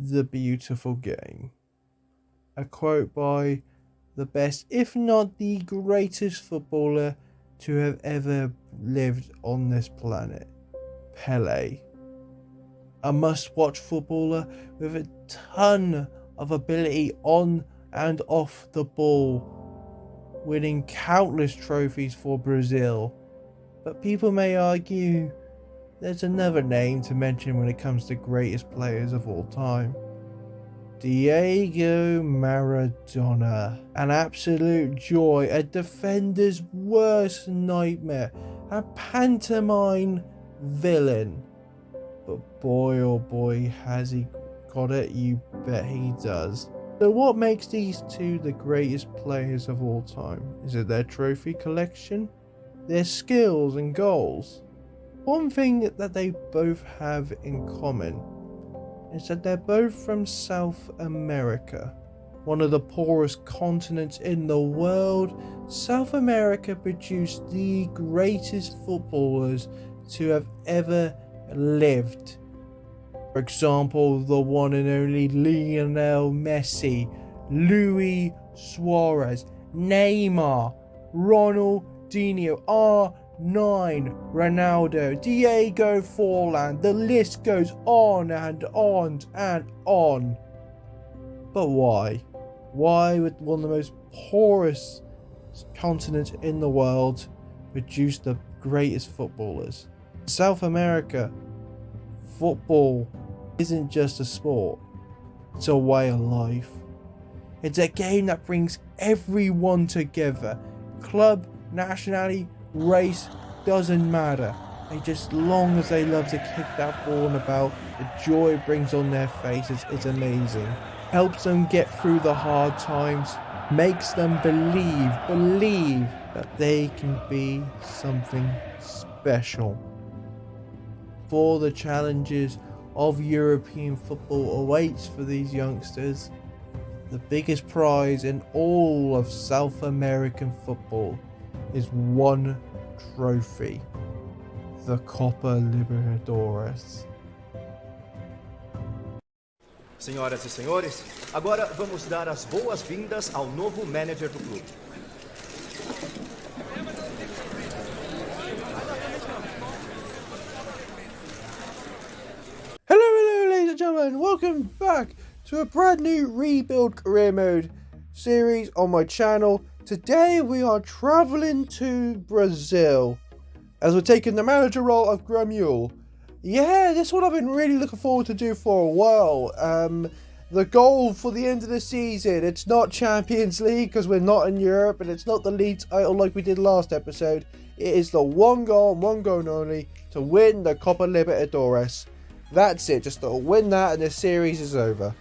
the beautiful game. A quote by the best, if not the greatest footballer to have ever lived on this planet, Pelé. A must-watch footballer with a ton of ability on and off the ball, winning countless trophies for Brazil. But people may argue there's another name to mention when it comes to greatest players of all time. Diego Maradona. An absolute joy, a defender's worst nightmare, a pantomime villain. But boy oh boy has he got it, you bet he does. So what makes these two the greatest players of all time? Is it their trophy collection? Their skills and goals? One thing that they both have in common is that they're both from South America, one of the poorest continents in the world. South America produced the greatest footballers to have ever lived. For example, the one and only Lionel Messi, Luis Suarez, Neymar, Ronaldinho, R9, Ronaldo, Diego Forlan. The list goes on and on and on. But why? Why would one of the most poorest continents in the world produce the greatest footballers? South America, football isn't just a sport, it's a way of life. It's a game that brings everyone together. Club, nationality, race, doesn't matter. They just, long as they love to kick that ball about, the joy it brings on their faces is amazing. Helps them get through the hard times, makes them believe that they can be something special. For the challenges of European football awaits for these youngsters. The biggest prize in all of South American football is one trophy, the Copa Libertadores. Senhoras e senhores, agora vamos dar as boas-vindas ao novo manager do clube. Hello ladies and gentlemen, welcome back to a brand new Rebuild Career Mode series on my channel. Today we are travelling to Brazil as we're taking the manager role of Grêmio. Yeah, this one I've been really looking forward to do for a while. The goal for the end of the season, it's not Champions League because we're not in Europe, and it's not the league title like we did last episode. It is the one goal and one goal only, to win the Copa Libertadores. That's it, just to win that and the series is over.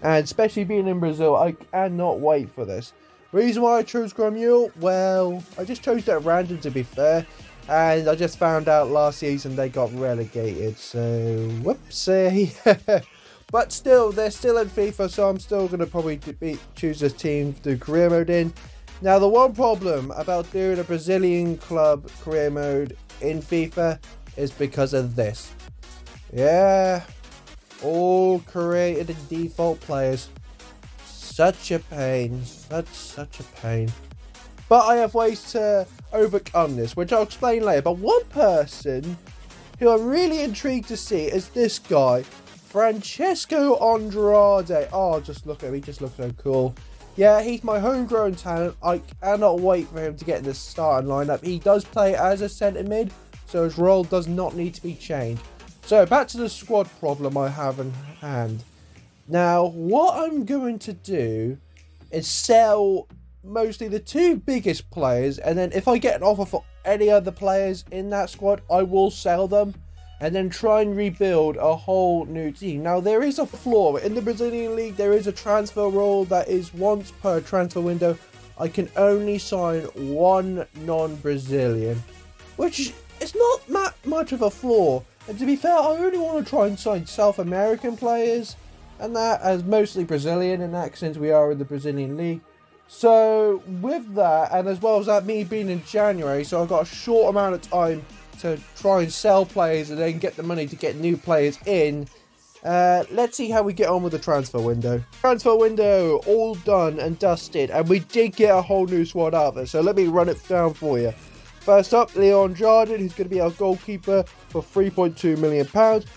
And especially being in Brazil, I cannot wait for this. Reason why I chose Grêmio? Well, I just chose that at random, to be fair. And I just found out last season they got relegated, so whoopsie. But still, they're still in FIFA, so I'm still going to probably choose this team to do career mode in. Now, the one problem about doing a Brazilian club career mode in FIFA is because of this. Yeah, all created in default players. Such a pain, such a pain. But I have ways to overcome this, which I'll explain later. But one person who I'm really intrigued to see is this guy, Francesco Andrade. Oh, just look at him, he just looks so cool. Yeah, he's my homegrown talent. I cannot wait for him to get in the starting lineup. He does play as a centre mid, so his role does not need to be changed. So back to the squad problem I have in hand. Now, what I'm going to do is sell mostly the two biggest players, and then if I get an offer for any other players in that squad, I will sell them and then try and rebuild a whole new team. Now, there is a flaw in the Brazilian league. There is a transfer rule that is once per transfer window I can only sign one non-Brazilian, which is not much of a flaw. And to be fair, I only want to try and sign South American players, and that as mostly Brazilian in that, since we are in the Brazilian league. So with that, and as well as that me being in January, so I've got a short amount of time to try and sell players and then get the money to get new players in. Let's see how we get on with the transfer window. Transfer window all done and dusted, and we did get a whole new squad out there, so let me run it down for you. First up, Leon Jardin, who's going to be our goalkeeper for £3.2 million.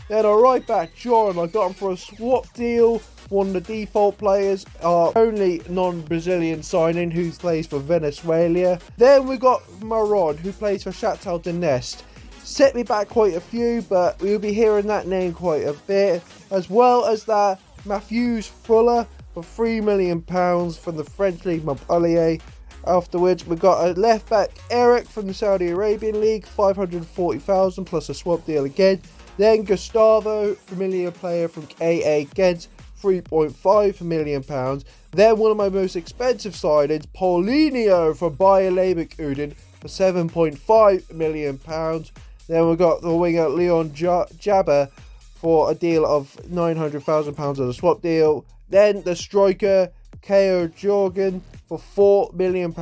Then our right back, John, I got him for a swap deal. One of the default players, our only non-Brazilian signing, who plays for Venezuela. Then we got Maron, who plays for Shakhtar Donetsk. Set me back quite a few, but we'll be hearing that name quite a bit. As well as that, Matthews Fuller for £3 million from the French League Montpellier. Afterwards, we got a left back, Eric, from the Saudi Arabian League, 540,000 plus a swap deal again. Then Gustavo, familiar player from KA Ghent, £3.5 million. Then one of my most expensive signings, Paulinho from Bayer Leverkusen for £7.5 million. Then we got the winger Leon Jabba for a deal of £900,000 of a swap deal. Then the striker Ko Jorgen for £4 million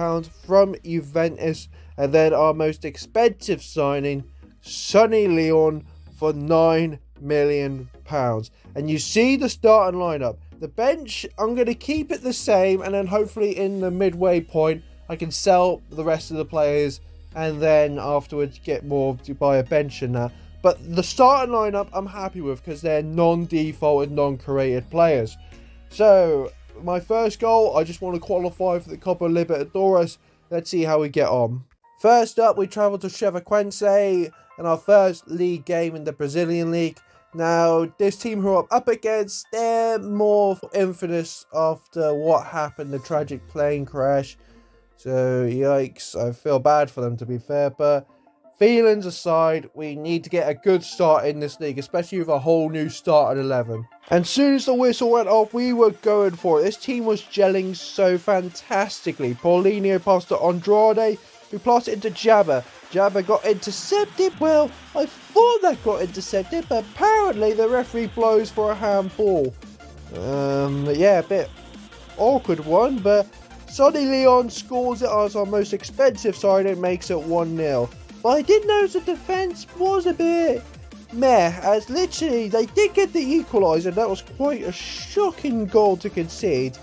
from Juventus. And then our most expensive signing, Sonny Leon, for £9 million. And you see the starting lineup. The bench, I'm going to keep it the same, and then hopefully in the midway point I can sell the rest of the players, and then afterwards get more to buy a bench and that. But the starting lineup I'm happy with because they're non-default and non-created players. So my first goal, I just want to qualify for the Copa Libertadores. Let's see how we get on. First up, we travel to Chapecoense in our first league game in the Brazilian league. Now, this team who I'm up against, they're more infamous after what happened, the tragic plane crash. So, yikes, I feel bad for them, to be fair. But feelings aside, we need to get a good start in this league, especially with a whole new start at 11. And as soon as the whistle went off, we were going for it. This team was gelling so fantastically. Paulinho passed to Andrade, who passed it into Jabba. Jabba got intercepted. Well, I thought that got intercepted, but apparently the referee blows for a handball. Yeah, a bit awkward one, but Sonny Leon scores it as our most expensive side and makes it 1-0. But I did notice the defence was a bit meh, as literally they did get the equaliser. That was quite a shocking goal to concede.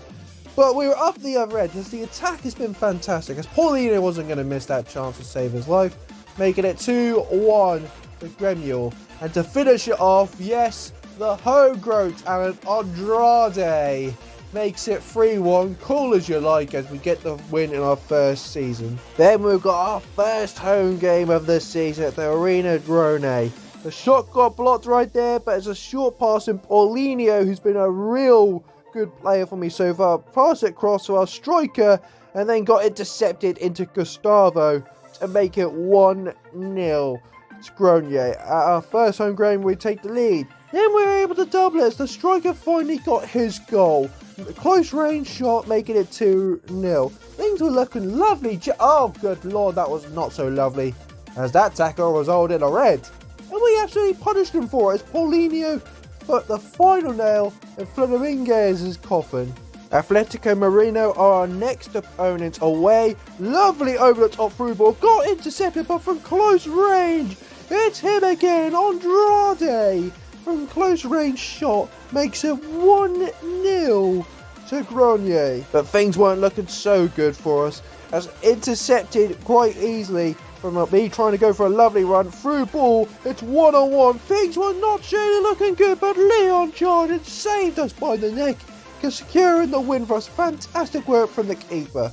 But we were up the other end, as the attack has been fantastic, as Paulinho wasn't going to miss that chance to save his life, making it 2-1 with Grêmio. And to finish it off, yes, the homegrown talent Andrade makes it 3-1, cool as you like, as we get the win in our first season. Then we've got our first home game of the season at the Arena Drone. The shot got blocked right there, but it's a short pass in Paulinho, who's been a real good player for me so far. Pass it across to our striker, and then got intercepted into Gustavo to make it 1-0 to Grêmio. At our first home game, we take the lead. Then we were able to double it as the striker finally got his goal. A close range shot, making it 2-0. Things were looking lovely. Oh, good lord, that was not so lovely, as that tackle was holding a red. And we absolutely punished him for it, as Paulinho put the final nail in Flamengo's coffin. Atletico Marino are our next opponents away. Lovely over the top through ball. Got intercepted, but from close range. It's him again, Andrade. From close range shot makes it 1-0 to Grêmio. But things weren't looking so good for us, as intercepted quite easily from me trying to go for a lovely run through ball. It's 1-on-1. Things were not really looking good, but Leon Jordan saved us by the neck, securing the win for us. Fantastic work from the keeper.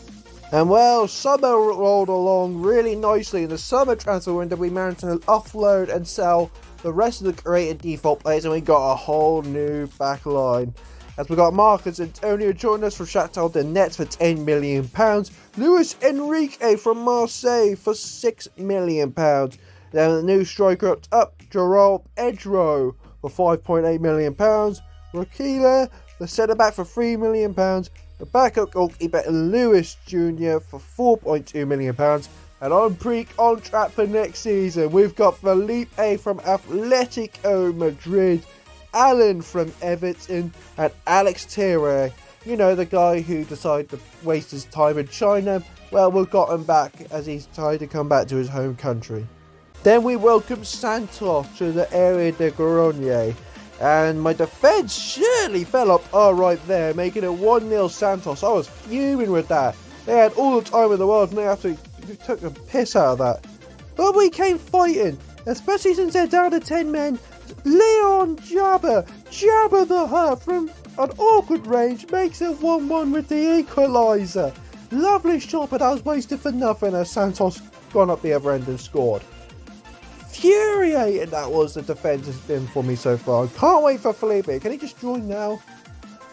And well, summer rolled along really nicely. In the summer transfer window, we managed to offload and sell the rest of the created default players, and we got a whole new back line. As we got Marcus Antonio joining us from Shakhtar Donetsk for £10 million. Luis Enrique from Marseille for £6 million. Then the new striker up, Gerald Edro for £5.8 million. Rakila, the centre-back for £3 million. The backup goalkeeper Lewis Jr. for £4.2 million. And on track for next season, we've got Felipe from Atletico Madrid, Alan from Everton, and Alex Tire. You know, the guy who decided to waste his time in China. Well, we've got him back as he's tried to come back to his home country. Then we welcome Santos to the Area de Grêmio. And my defence surely fell up right there, making it 1-0 Santos. I was fuming with that. They had all the time in the world and they absolutely took a piss out of that. But we came fighting, especially since they're down to 10 men. Leon Jabba the Hutt from an awkward range makes it 1-1 with the equaliser. Lovely shot, but that was wasted for nothing as Santos gone up the other end and scored. Infuriating that was the defence has been for me so far. Can't wait for Felipe. Can he just join now?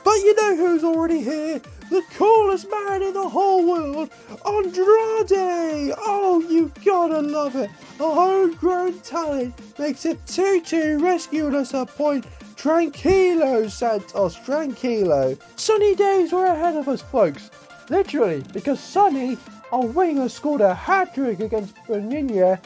But you know who's already here? The coolest man in the whole world, Andrade! Oh, you gotta love it. A homegrown talent makes it 2-2, rescuing us a point. Tranquilo, Santos, tranquilo. Sunny days were ahead of us, folks. Literally, because Sonny, our winger, scored a hat-trick against Benigna.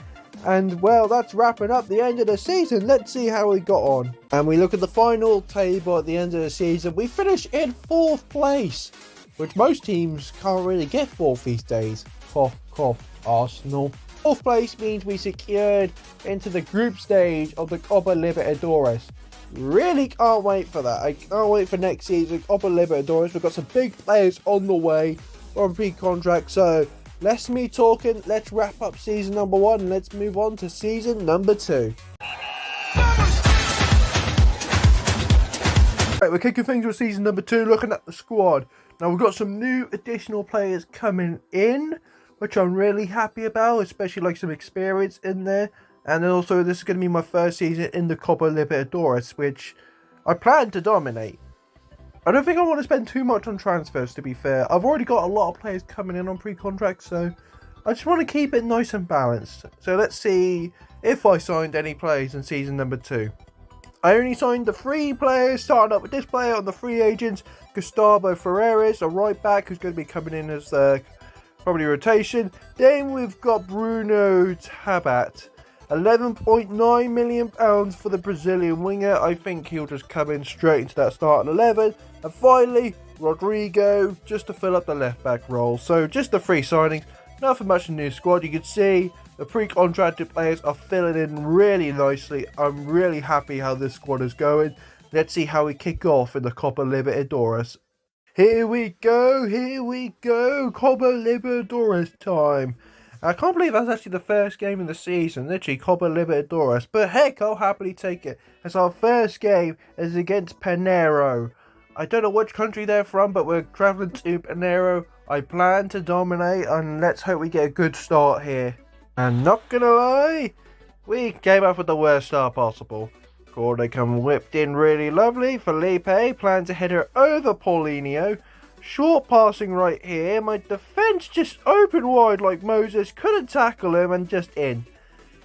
And, well, that's wrapping up the end of the season. Let's see how we got on. And we look at the final table at the end of the season. We finish in 4th place, which most teams can't really get 4th these days. Cough, cough, Arsenal. 4th place means we secured into the group stage of the Copa Libertadores. Really can't wait for that. I can't wait for next season, Copa Libertadores. We've got some big players on the way on pre-contract, so less me talking, let's wrap up season number 1 and let's move on to season number 2. Right, we're kicking things with season number 2, looking at the squad. Now we've got some new additional players coming in, which I'm really happy about, especially like some experience in there. And then also this is going to be my first season in the Copa Libertadores, which I plan to dominate. I don't think I want to spend too much on transfers, to be fair. I've already got a lot of players coming in on pre-contract, so I just want to keep it nice and balanced. So let's see if I signed any players in season number 2. I only signed the 3 players, starting up with this player on the free agents. Gustavo Ferreras, a right back who's going to be coming in as probably rotation. Then we've got Bruno Tabat. £11.9 million for the Brazilian winger. I think he'll just come in straight into that starting 11. And finally, Rodrigo, just to fill up the left back role. So just the 3 signings, nothing much in the new squad. You can see the pre-contracted players are filling in really nicely. I'm really happy how this squad is going. Let's see how we kick off in the Copa Libertadores. Here we go, Copa Libertadores time. I can't believe that's actually the first game of the season, literally Copa Libertadores, but heck, I'll happily take it, as our first game is against Pinheiro. I don't know which country they're from, but we're travelling to Pinheiro. I plan to dominate, and let's hope we get a good start here. And not gonna lie, we came up with the worst start possible. Corner come whipped in really lovely. Felipe plans a header over Paulinho. Short passing right here. My defence just opened wide like Moses. Couldn't tackle him and just in.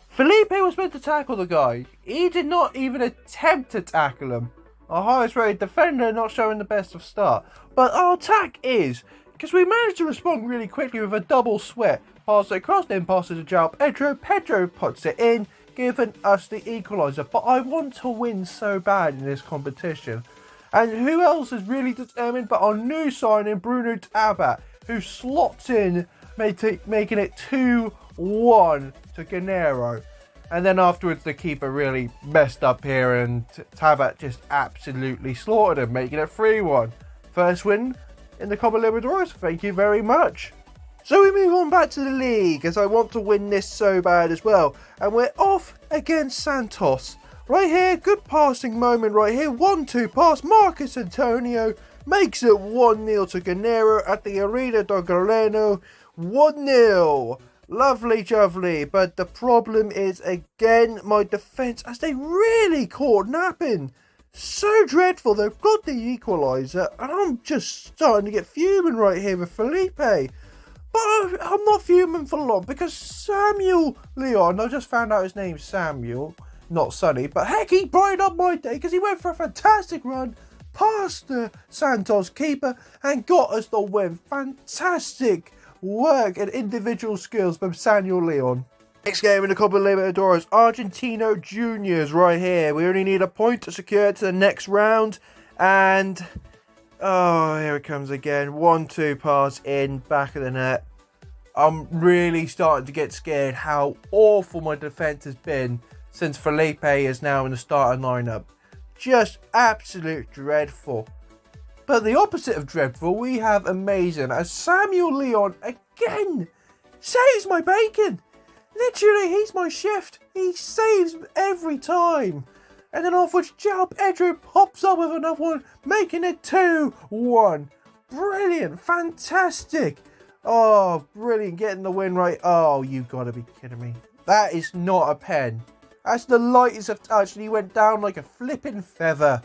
Felipe was meant to tackle the guy. He did not even attempt to tackle him. Our highest rated defender not showing the best of start. But our attack is, because we managed to respond really quickly with a double sweat. Pass it across, then passes to João Pedro. Pedro puts it in, giving us the equaliser. But I want to win so bad in this competition. And who else is really determined but our new signing, Bruno Tabat, who slots in, making it 2-1 to Grêmio. And then afterwards, the keeper really messed up here, and Tabat just absolutely slaughtered him, making it 3-1. First win in the Copa Libertadores. Thank you very much. So we move on back to the league, as I want to win this so bad as well. And we're off against Santos. Right here, good passing moment right here. 1-2 pass. Marcus Antonio makes it 1-0 to Grêmio at the Arena do Galeno. 1-0. Lovely jubbly. But the problem is, again, my defence, as they really caught napping. So dreadful. They've got the equaliser, and I'm just starting to get fuming right here with Felipe. But I'm not fuming for long, because Samuel Leon, I just found out his name's Samuel, not Sonny, but heck, he brightened up my day because he went for a fantastic run past the Santos keeper and got us the win. Fantastic work and individual skills from Samuel Leon. Next game in the Copa Libertadores, Argentino Juniors right here. We only need a point to secure it to the next round. And, oh, here it comes again. 1-2 pass in, back of the net. I'm really starting to get scared how awful my defence has been since Felipe is now in the starting lineup. just absolute dreadful. But the opposite of dreadful, we have amazing, as Samuel Leon again saves my bacon. Literally, he's my shift. He saves every time. And then off which João Pedro pops up with another one, making it 2-1. Brilliant, fantastic. Oh, brilliant, getting the win right. Oh, you gotta be kidding me. That is not a pen. That's the lightest of touch, and he went down like a flipping feather.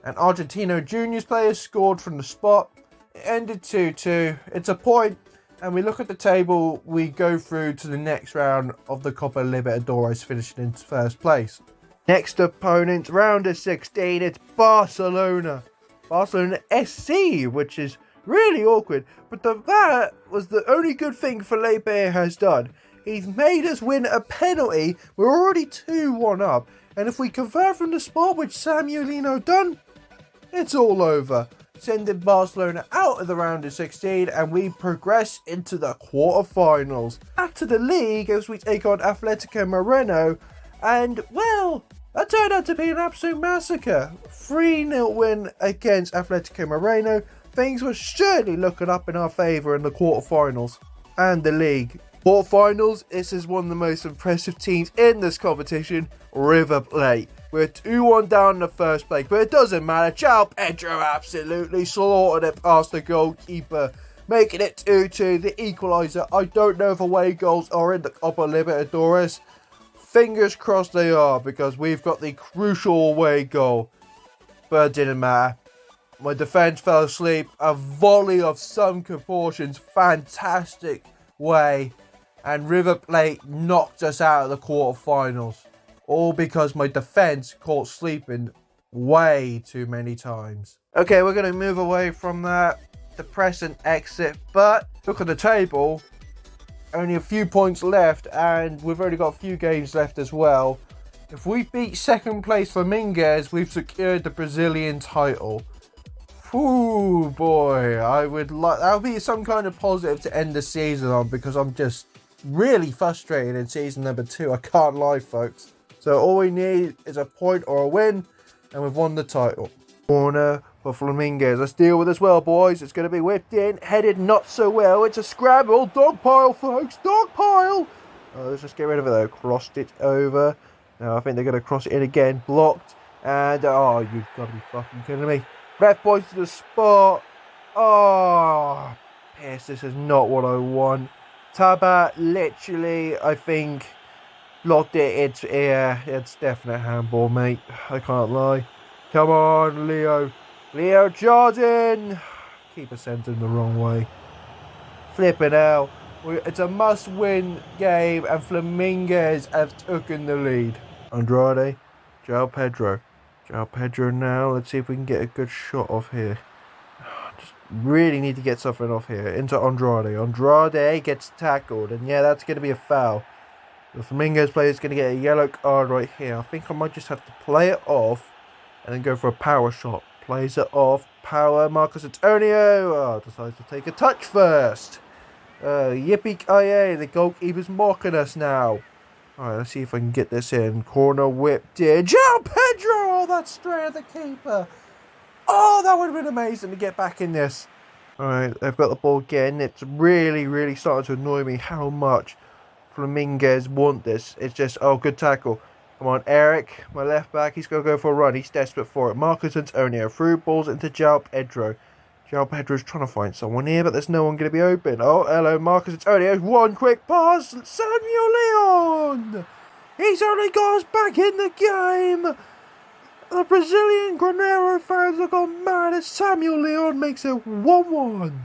And Argentino Juniors players scored from the spot. It ended 2-2. It's a point. And we look at the table, we go through to the next round of the Copa Libertadores, finishing in first place. Next opponent, round of 16, it's Barcelona. Barcelona SC, which is really awkward. But that was the only good thing Felipe has done. He's made us win a penalty. We're already 2-1 up. And if we convert from the spot, which Samuelino done, it's all over. Sending Barcelona out of the round of 16, and we progress into the quarterfinals. Back to the league as we take on Atletico Moreno, and well, that turned out to be an absolute massacre. 3-0 win against Atletico Moreno. Things were surely looking up in our favour in the quarterfinals and the league. Quarterfinals, this is one of the most impressive teams in this competition, River Plate. We're 2-1 down in the first place, but it doesn't matter. João Pedro absolutely slaughtered it past the goalkeeper, making it 2-2, the equaliser. I don't know if away goals are in the Copa Libertadores. Fingers crossed they are, because we've got the crucial away goal. But it didn't matter. My defence fell asleep. A volley of some proportions, fantastic way. And River Plate knocked us out of the quarterfinals. All because my defence caught sleeping way too many times. Okay, we're going to move away from that. Depressing exit. But look at the table. Only a few points left. And we've only got a few games left as well. If we beat second place Flamengo, we've secured the Brazilian title. Ooh, boy. I would like... That would be some kind of positive to end the season on. Because I'm just really frustrated in season number 2. I can't lie, folks. So all we need is a point or a win, and we've won the title. Corner for Flamengo. Let's deal with this well, boys. It's going to be whipped in, headed not so well. It's a scramble. Dog pile, folks. Dog pile. Let's just get rid of it, though. Crossed it over. Now I think they're going to cross it in again. Blocked. And, oh, you've got to be fucking kidding me. Ref boys to the spot. Oh, piss. This is not what I want. Taba, literally, I think... blocked it. It's definite handball, mate. I can't lie. Come on, Leo. Leo Jordan. Keeper sent him the wrong way. Flipping out. It's a must-win game, and Flamengo have taken the lead. Andrade. João Pedro. João Pedro now. Let's see if we can get a good shot off here. Just really need to get something off here. Into Andrade. Andrade gets tackled, and yeah, that's going to be a foul. The Flamengo player is going to get a yellow card right here. I think I might just have to play it off and then go for a power shot. Plays it off. Power. Marcus Antonio. Oh, decides to take a touch first. Yippee-ki-yay. The goalkeeper's mocking us now. Alright, let's see if I can get this in. Corner whipped in. João Pedro. Oh, that's straight at the keeper. Oh, that would have been amazing to get back in this. Alright, they've got the ball again. It's really, really starting to annoy me how much Flamengo want this. It's just, oh, good tackle. Come on, Eric, my left back. He's going to go for a run. He's desperate for it. Marcus Antonio through balls into João Pedro. João Pedro's trying to find someone here, but there's no one going to be open. Oh, hello, Marcus Antonio. One quick pass. Samuel Leon. He's only got us back in the game. The Brazilian Grêmio fans have gone mad as Samuel Leon makes it 1-1.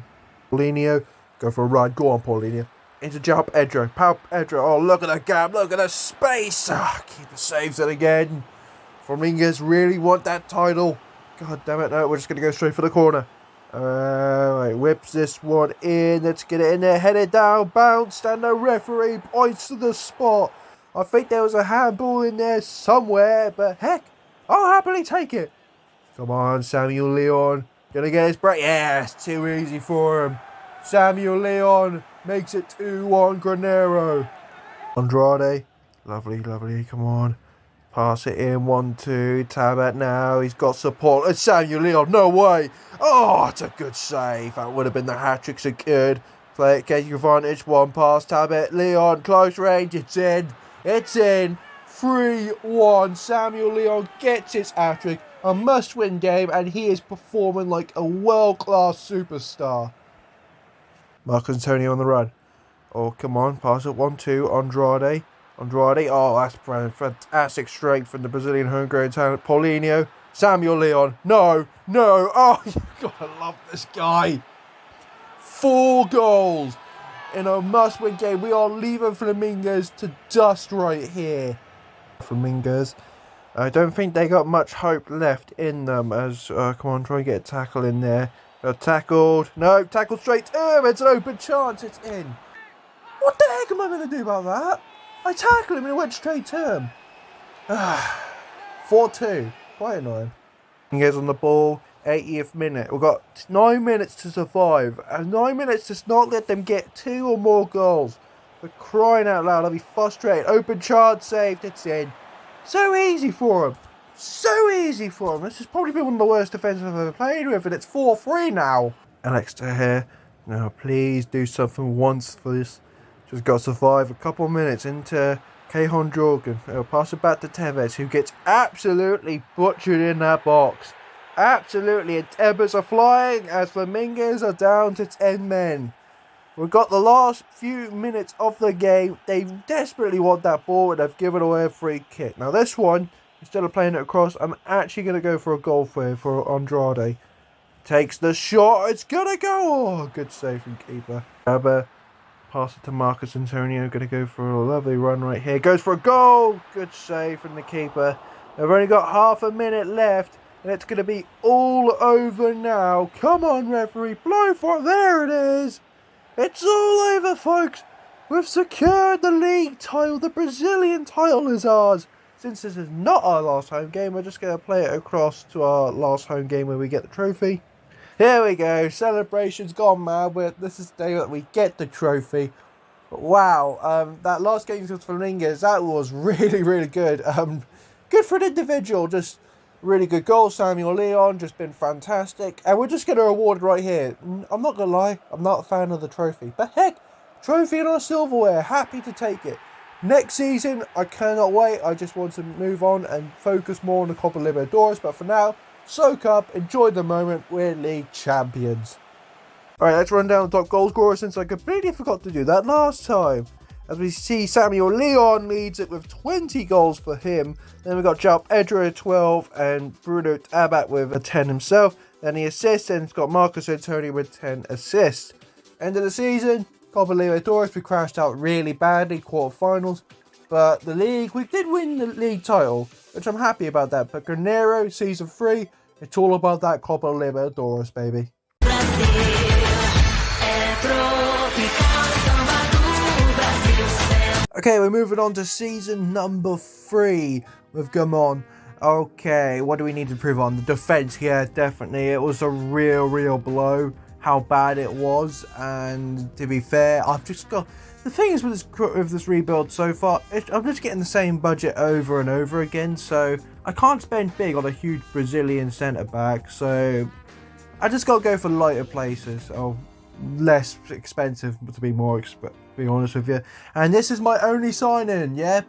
Paulinho, go for a run. Go on, Paulinho. Into João Pedro. Pedro. Oh, look at the gap. Look at the space. Keeper saves it again. Flamengo really want that title. God damn it. No, we're just going to go straight for the corner. Right, whips this one in. Let's get it in there. Headed down. Bounced. And the referee points to the spot. I think there was a handball in there somewhere. But heck, I'll happily take it. Come on, Samuel Leon. Gonna get his break. Yeah, it's too easy for him. Samuel Leon makes it 2-1 Grêmio. Andrade. Lovely, lovely. Come on. Pass it in, 1-2, Tabat now, he's got support, it's Samuel Leon, no way! Oh, it's a good save, that would have been the hat-trick secured. Play it, get your advantage, one pass, Tabat, Leon, close range, it's in, 3-1, Samuel Leon gets his hat-trick, a must-win game, and he is performing like a world-class superstar. Marcus Antonio on the run. Oh, come on, pass it, 1-2, Andrade, oh, that's fantastic strength from the Brazilian homegrown talent, Paulinho, Samuel Leon, no, oh, you gotta love this guy. 4 goals in a must-win game. We are leaving Flamingos to dust right here. Flamingos, I don't think they got much hope left in them as, come on, try and get a tackle in there. Tackled, no, tackled straight to him, it's an open chance, it's in. What the heck am I going to do about that? I tackled him and it went straight to him. 4-2. Quite annoying. He goes on the ball. 80th minute. We've got 9 minutes to survive. And 9 minutes to not let them get 2 or more goals. For crying out loud, I'll be frustrated. Open chance saved. It's in. So easy for him. So easy for him. This has probably been one of the worst defenses I've ever played with. And it's 4-3 now. Alex Tahir. Now please do something once for this. Just got to survive a couple of minutes into Kejon Jorgen. He'll pass it back to Tevez, who gets absolutely butchered in that box. Absolutely. And Tebas are flying as Flamingos are down to 10 men. We've got the last few minutes of the game. They desperately want that ball and they've given away a free kick. Now this one, instead of playing it across, I'm actually going to go for a goal for Andrade. Takes the shot. It's going to go. Oh, good save from keeper. Pass it to Marcus Antonio. Going to go for a lovely run right here. Goes for a goal. Good save from the keeper. They've only got half a minute left. And it's going to be all over now. Come on, referee. Blow for it. There it is. It's all over, folks. We've secured the league title. The Brazilian title is ours. Since this is not our last home game, we're just going to play it across to our last home game where we get the trophy. Here we go. Celebrations gone mad. This is the day that we get the trophy. Wow. That last game against Flamingos, that was really, really good. Good for an individual. Just really good goal. Samuel Leon, just been fantastic. And we're just going to reward it right here. I'm not going to lie. I'm not a fan of the trophy. But heck, trophy and our silverware. Happy to take it. Next season, I cannot wait. I just want to move on and focus more on the Copa Libertadores. But for now, soak up, enjoy the moment, we're league champions. Alright, let's run down the top goal scorer since I completely forgot to do that last time. As we see, Samuel Leon leads it with 20 goals for him. Then we've got João Pedro 12 and Bruno Tabat with a 10 himself. Then the assists, and it's got Marcus Antonio with 10 assists. End of the season, Copa Libertadores, we crashed out really badly, quarterfinals. But the league, we did win the league title, which I'm happy about that. But Grêmio, Season 3, it's all about that Copa Libertadores, baby. Okay, we're moving on to season number 3 with Gamon. Okay, what do we need to improve on? The defense, yeah, definitely. It was a real blow how bad it was. And to be fair, I've just got... The thing is with this rebuild so far, I'm just getting the same budget over and over again. So I can't spend big on a huge Brazilian centre-back. So I just got to go for lighter places. Or less expensive, to be honest with you. And this is my only sign-in, yeah?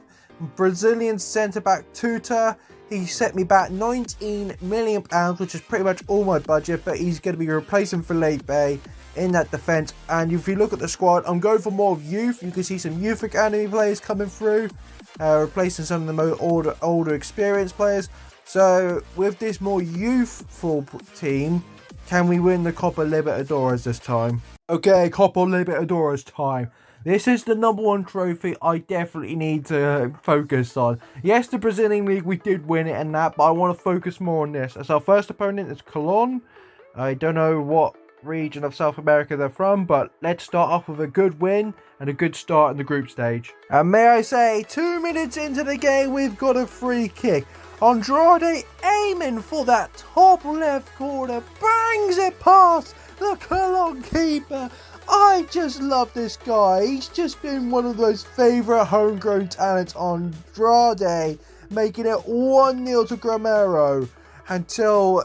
Brazilian centre-back Tuta. He set me back £19 million, which is pretty much all my budget. But he's going to be replacing Felipe in that defence. And if you look at the squad, I'm going for more of youth. You can see some youth academy players coming through, replacing some of the more older experienced players. So with this more youthful team, can we win the Copa Libertadores this time? Okay, Copa Libertadores time. This is the #1 trophy I definitely need to focus on. Yes, the Brazilian League, we did win it and that, but I want to focus more on this. As our first opponent is Colón. I don't know what region of South America they're from, but let's start off with a good win and a good start in the group stage. And may I say, 2 minutes into the game, we've got a free kick. Andrade aiming for that top left corner, bangs it past the Colón keeper. I just love this guy. He's just been one of those favourite homegrown talents, Andrade. making it 1-0 to Grêmio until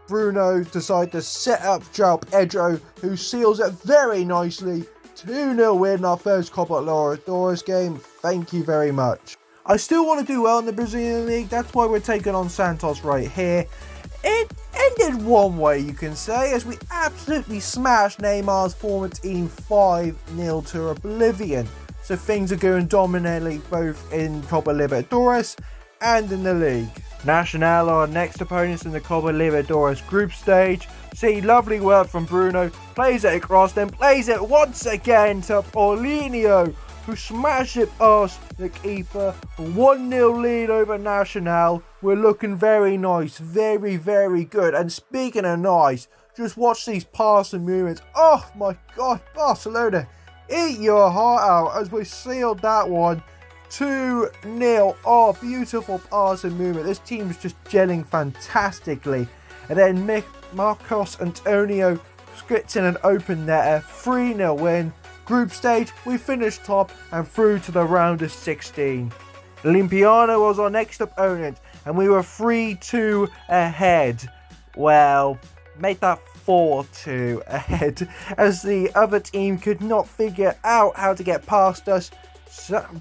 Bruno decided to set up João Pedro, who seals it very nicely. 2-0 win, our first Copa Libertadores game. Thank you very much. I still want to do well in the Brazilian League. That's why we're taking on Santos right here. It ended one way, you can say, as we absolutely smashed Neymar's former team 5-0 to oblivion. So things are going dominantly both in Copa Libertadores and in the league. Nacional are our next opponents in the Copa Libertadores group stage. See, lovely work from Bruno. Plays it across, then plays it once again to Paulinho, who smashed it past the keeper. 1-0 lead over Nacional. We're looking very nice. Very, very good. And speaking of nice, just watch these passing movements. Oh my God, Barcelona, eat your heart out as we sealed that one. 2-0. Oh, beautiful passing movement. This team's just gelling fantastically. And then Marcos Antonio scripts in an open netter. 3-0 win. Group stage, we finished top and through to the round of 16. Olympiano was our next opponent and we were 3-2 ahead. Well, made that 4-2 ahead as the other team could not figure out how to get past us.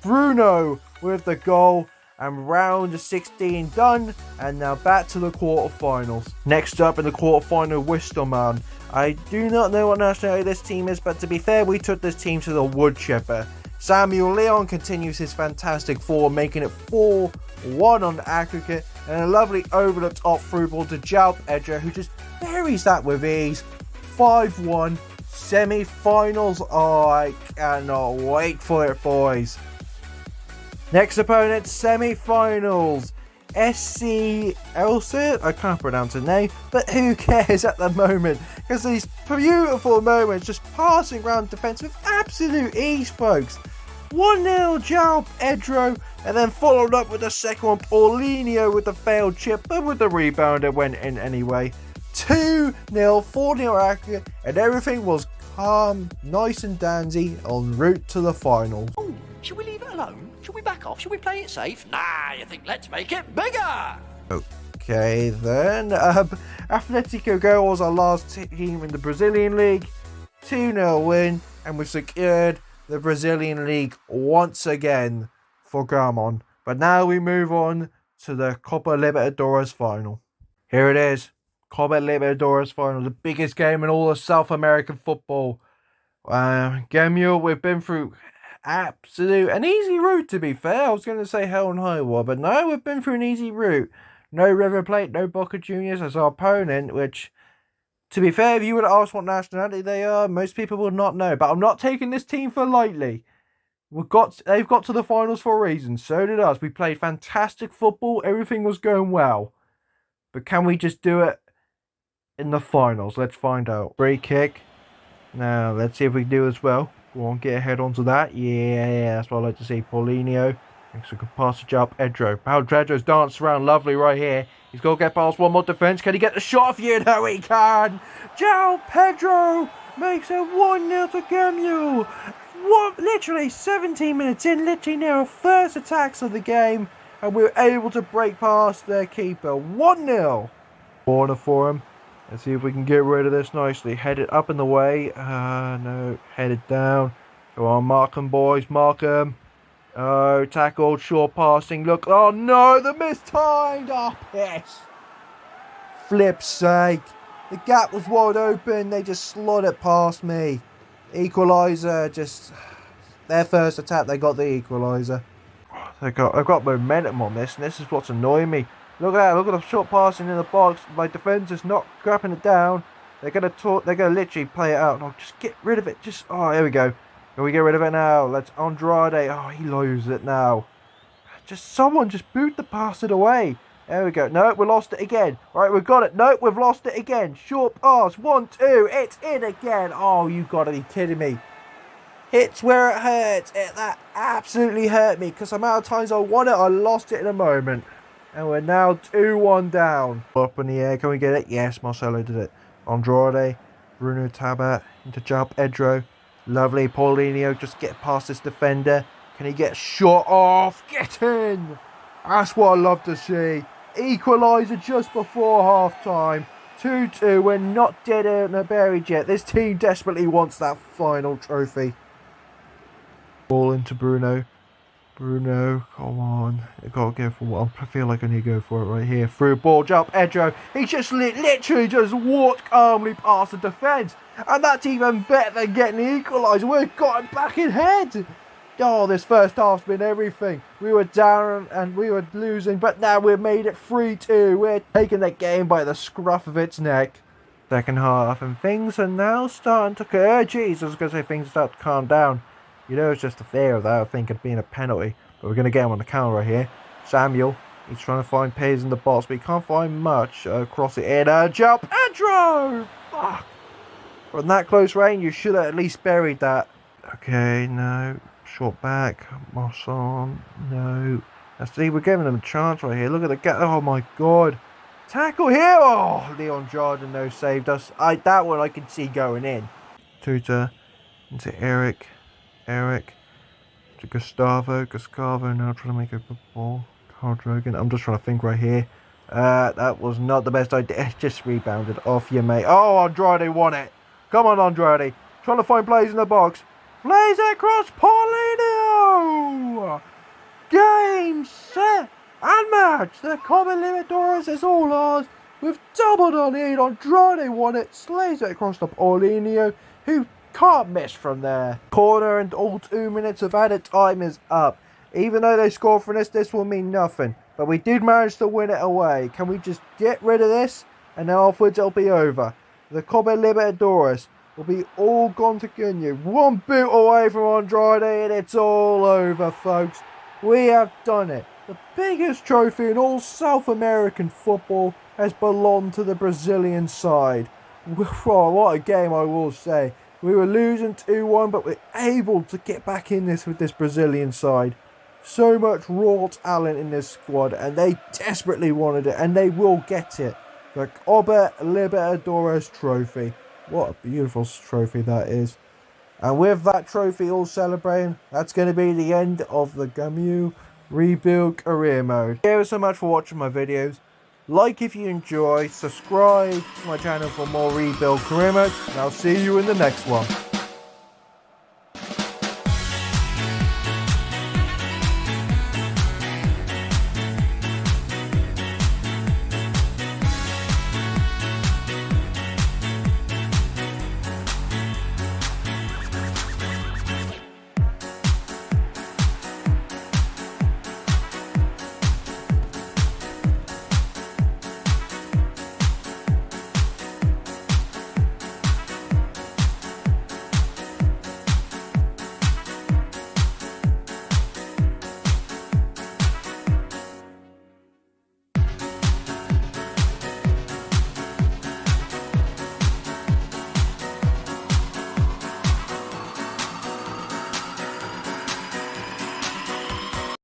Bruno with the goal, and round of 16 done, and now back to the quarterfinals. Next up in the quarterfinal, Wisterman. I do not know what nationality this team is, but to be fair, we took this team to the wood chipper. Samuel Leon continues his fantastic form, making it 4-1 on the aggregate, and a lovely over the top through ball to João Pedro, who just buries that with ease. 5-1. Semi-finals. Oh, I cannot wait for it, boys. Next opponent, semi-finals. SC Elsa. I can't pronounce her name, but who cares at the moment? Because these beautiful moments just passing around defence with absolute ease, folks. 1-0 João Pedro, and then followed up with the second one, Paulinho with the failed chip, but with the rebound it went in anyway. 2-0, 4-0 aggregate, and everything was calm, nice and dandy en route to the finals. Oh, should we leave it alone? Should we back off? Should we play it safe? Nah, you think let's make it bigger? Okay then, Atletico Go was our last team in the Brazilian League. 2-0 win, and we secured the Brazilian League once again for Grêmio. But now we move on to the Copa Libertadores final. Here it is. Copa Libertadores final, the biggest game in all of South American football. Grêmio, we've been through an easy route, to be fair. I was going to say hell and high water, but no, we've been through an easy route. No River Plate, no Boca Juniors as our opponent, which, to be fair, if you would ask what nationality they are, most people would not know. But I'm not taking this team for lightly. They've got to the finals for a reason. So did us. We played fantastic football. Everything was going well. But can we just do it in the finals? Let's find out. Free kick. Now, let's see if we can do as well. Go on, get ahead onto that. Yeah, that's what I like to see. Paulinho. Thanks for a good pass to João Pedro. Pedro's danced around lovely right here. He's got to get past one more defence. Can he get the shot off? You know he can. João Pedro makes it 1-0 to Grêmio. Literally 17 minutes in, literally near our first attacks of the game, and we were able to break past their keeper. 1-0. Corner for him. Let's see if we can get rid of this nicely. Head it up in the way. No, head it down. Go on, mark him, boys, mark him. Oh, tackled, short passing. Look, oh no, the mistimed. Oh, piss. Flip's sake. The gap was wide open. They just slid it past me. Equaliser, just their first attack, they got the equaliser. I've got momentum on this, and this is what's annoying me. Look at that, look at the short passing in the box. My defence is not grabbing it down. They're gonna literally play it out. No, just get rid of it. Here we go. Can we get rid of it now? Let's Andrade. Oh, he loses it now. Someone just boot the bastard away. There we go. No, we lost it again. All right, we've got it. No, we've lost it again. Short pass. 1-2. It's in again. Oh, you got to be kidding me. Hits where it hurts. That absolutely hurt me, because the amount of times I won it, I lost it in a moment. And we're now 2-1 down. Up in the air. Can we get it? Yes, Marcelo did it. Andrade. Bruno Tabat into João Pedro. Lovely. Paulinho just get past this defender. Can he get shot off? Get in! That's what I love to see. Equaliser just before half-time. 2-2. We're not dead and buried yet. This team desperately wants that final trophy. Ball into Bruno. Bruno, come on. I gotta go for one. I feel like I need to go for it right here. Through ball, jump, Edro. He just literally just walked calmly past the defence. And that's even better than getting the equaliser. We've got him back in head. Oh, this first half's been everything. We were down and we were losing, but now we've made it 3-2. We're taking the game by the scruff of its neck. Second half, and things are now starting to... Oh, jeez, I was going to say things start to calm down. You know, it's just the fear of that, I think, of being a penalty. But we're going to get him on the counter right here. Samuel, he's trying to find pace in the box, but he can't find much. Cross it in, jump, Andrew! Fuck! From that close range, you should have at least buried that. Okay, no. Short back. Mosson, no. See, we're giving them a chance right here. Look at the gap. Oh, my God. Tackle here. Oh, Leon Jordan, no, saved us. That one I can see going in. Tuta into Eric. Eric to Gustavo now trying to make a good ball. Carl Drogan, I'm just trying to think right here. That was not the best idea. Just rebounded off you, mate. Oh, Andrade won it. Come on, Andrade. Trying to find plays in the box. Plays across Paulinho. Game, set, and match. The Copa Libertadores is all ours. We've doubled our lead. Andrade won it. Slays it across to Paulinho, who can't miss from there. Corner and all 2 minutes of added time is up. Even though they scored from this will mean nothing. But we did manage to win it away. Can we just get rid of this? And then afterwards it'll be over. The Copa Libertadores will be all gone to Grêmio. One boot away from Andrade and it's all over, folks. We have done it. The biggest trophy in all South American football has belonged to the Brazilian side. Oh, what a game, I will say. We were losing 2-1, but we're able to get back in this with this Brazilian side. So much raw talent in this squad, and they desperately wanted it, and they will get it. The Copa Libertadores trophy. What a beautiful trophy that is. And with that trophy all celebrating, that's going to be the end of the Grêmio Rebuild Career Mode. Thank you so much for watching my videos. Like if you enjoy, subscribe to my channel for more Rebuild Career Modes, and I'll see you in the next one.